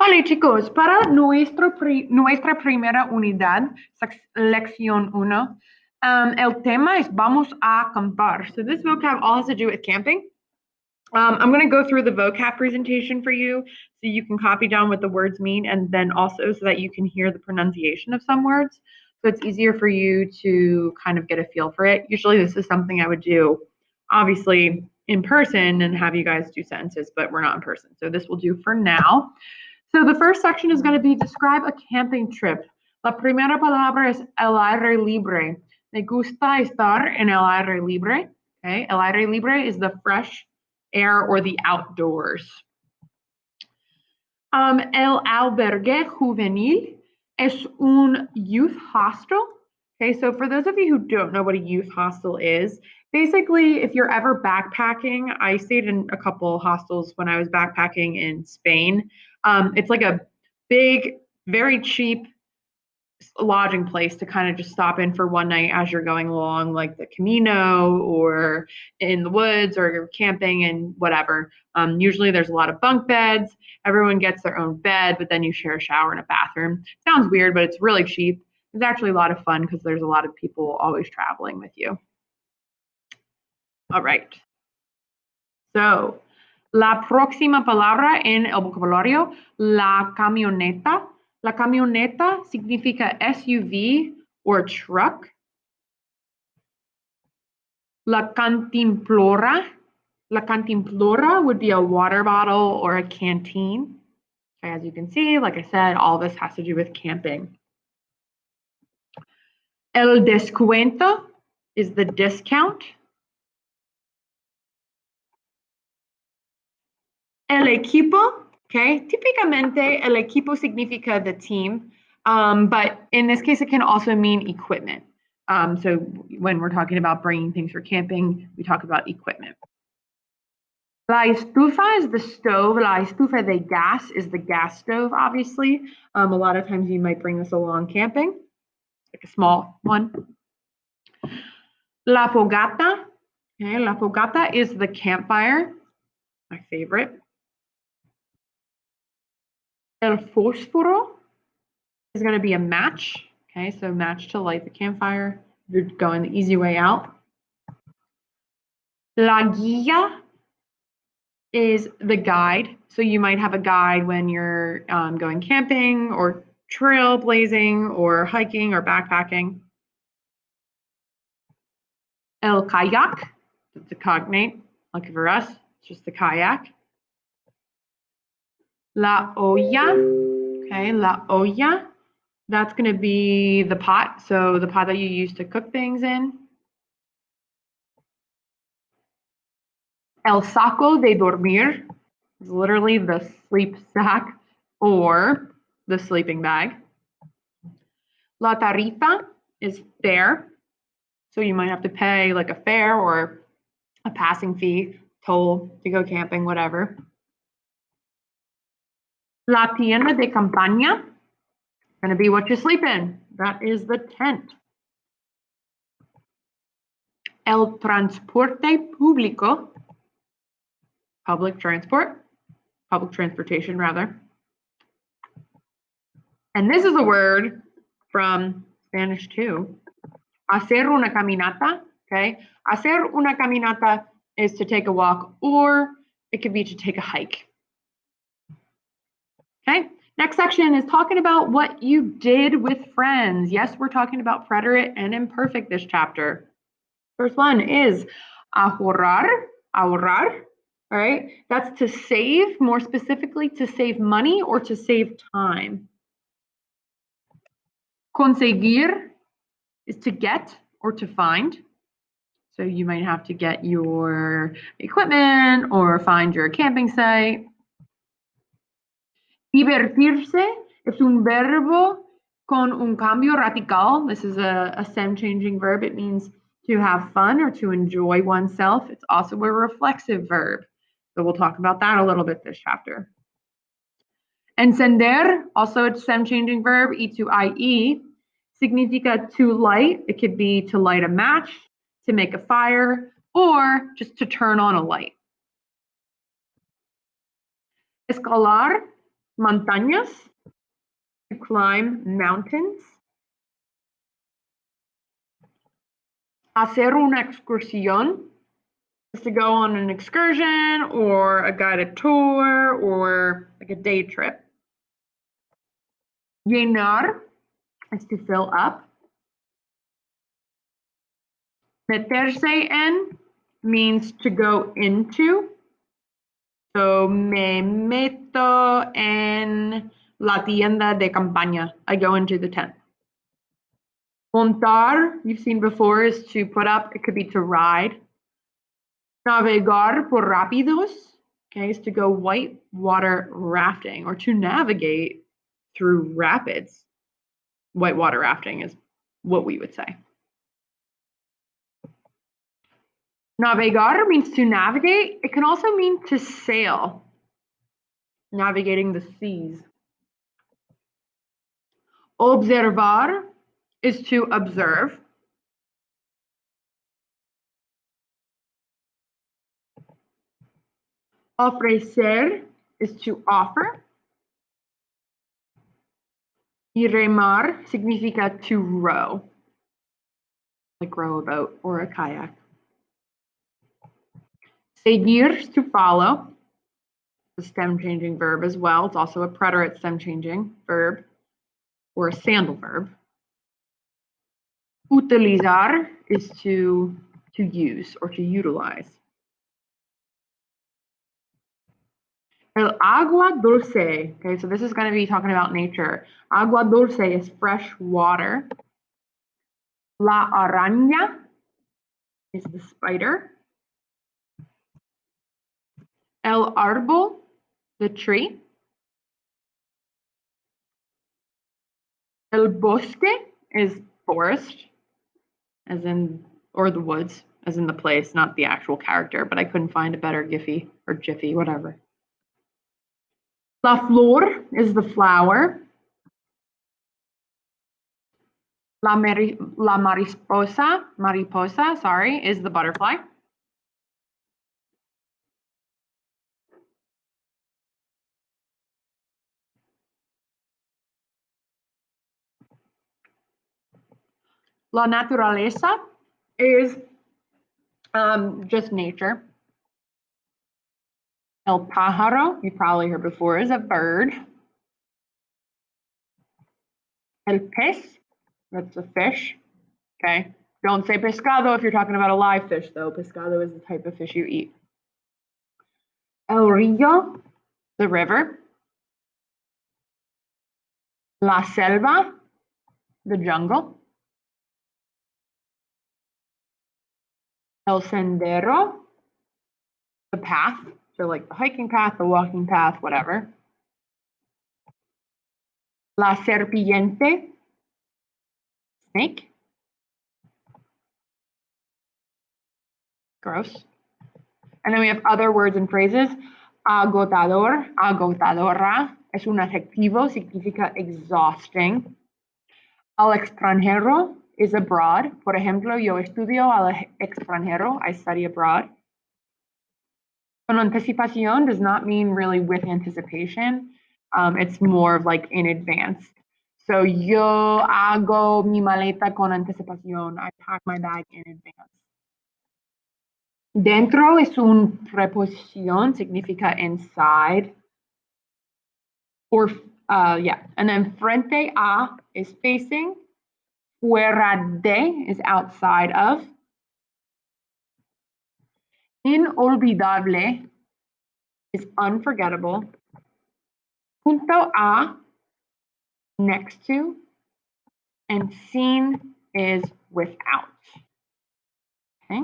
Vale, chicos, para nuestra primera unidad, lección 1, el tema es vamos a acampar. So this vocab all has to do with camping. I'm going to go through the vocab presentation for you so you can copy down what the words mean, and then also so that you can hear the pronunciation of some words. So it's easier for you to kind of get a feel for it. Usually this is something I would do, obviously, in person and have you guys do sentences, but we're not in person. So this will do for now. So the first section is going to be describe a camping trip. La primera palabra es el aire libre. Me gusta estar en el aire libre. Okay, el aire libre is the fresh air or the outdoors. El albergue juvenil es un youth hostel. Okay, so for those of you who don't know what a youth hostel is, basically, if you're ever backpacking, I stayed in a couple hostels when I was backpacking in Spain. It's like a big, very cheap lodging place to kind of just stop in for one night as you're going along, like the Camino or in the woods, or you're camping and whatever. Usually there's a lot of bunk beds. Everyone gets their own bed, but then you share a shower and a bathroom. Sounds weird, but it's really cheap. It's actually a lot of fun because there's a lot of people always traveling with you. All right. So, la próxima palabra en el vocabulario, la camioneta. La camioneta significa SUV or truck. La cantimplora. La cantimplora would be a water bottle or a canteen. Okay, as you can see, like I said, all this has to do with camping. El descuento is the discount. El equipo, okay, típicamente el equipo significa the team, but in this case, it can also mean equipment. So when we're talking about bringing things for camping, we talk about equipment. La estufa is the stove. La estufa de gas is the gas stove, obviously. A lot of times you might bring this along camping, like a small one. La fogata, okay, la fogata is the campfire, my favorite. El fósforo is going to be a match. Okay, so match to light the campfire. You're going the easy way out. La guía is the guide. So you might have a guide when you're going camping or trailblazing or hiking or backpacking. El kayak, that's a cognate. Lucky for us, it's just the kayak. La olla, okay, la olla. That's going to be the pot, so the pot that you use to cook things in. El saco de dormir is literally the sleep sack or the sleeping bag. La tarifa is fare, so you might have to pay like a fare or a passing fee, toll to go camping, whatever. La tienda de campaña, going to be what you sleep in. That is the tent. El transporte público, public transportation rather. And this is a word from Spanish too. Hacer una caminata, okay? Hacer una caminata is to take a walk, or it could be to take a hike. Okay, next section is talking about what you did with friends. Yes, we're talking about preterite and imperfect this chapter. First one is ahorrar, all right? That's to save, more specifically to save money or to save time. Conseguir is to get or to find. So you might have to get your equipment or find your camping site. Divertirse es un verbo con un cambio radical. This is a stem-changing verb. It means to have fun or to enjoy oneself. It's also a reflexive verb. So we'll talk about that a little bit this chapter. Encender, also a stem-changing verb, E2IE, significa to light. It could be to light a match, to make a fire, or just to turn on a light. Escalar Montañas, to climb mountains. Hacer una excursión is to go on an excursion or a guided tour or like a day trip. Llenar is to fill up. Meterse en means to go into. So me meto en la tienda de campaña. I go into the tent. Montar, you've seen before, is to put up. It could be to ride. Navegar por rápidos, okay, is to go whitewater rafting or to navigate through rapids. Whitewater rafting is what we would say. Navegar means to navigate. It can also mean to sail, navigating the seas. Observar is to observe. Ofrecer is to offer. Y remar significa to row, like row a boat or a kayak. Seguir is to follow, a stem changing verb as well. It's also a preterite stem changing verb or a sandal verb. Utilizar is to use or to utilize. El agua dulce, okay, so this is going to be talking about nature. Agua dulce is fresh water. La araña is the spider. El árbol, the tree. El bosque is forest, as in, or the woods, as in the place, not the actual character, but I couldn't find a better Giphy or Jiffy, whatever. La flor is the flower. La mariposa, is the butterfly. La naturaleza is just nature. El pájaro, you probably heard before, is a bird. El pez, that's a fish. Okay. Don't say pescado if you're talking about a live fish, though. Pescado is the type of fish you eat. El río, the river. La selva, the jungle. El sendero, the path. So like the hiking path, the walking path, whatever. La serpiente, snake. Gross. And then we have other words and phrases. Agotador, agotadora, es un adjetivo, significa exhausting. Al extranjero is abroad. Por ejemplo, yo estudio al extranjero, I study abroad. Con anticipación does not mean really with anticipation. It's more of like in advance. So yo hago mi maleta con anticipación. I pack my bag in advance. Dentro es una preposición, significa inside. Or, yeah. And then frente a is facing. Fuera de is outside of. Inolvidable is unforgettable. Junto a, next to. And sin is without. Okay.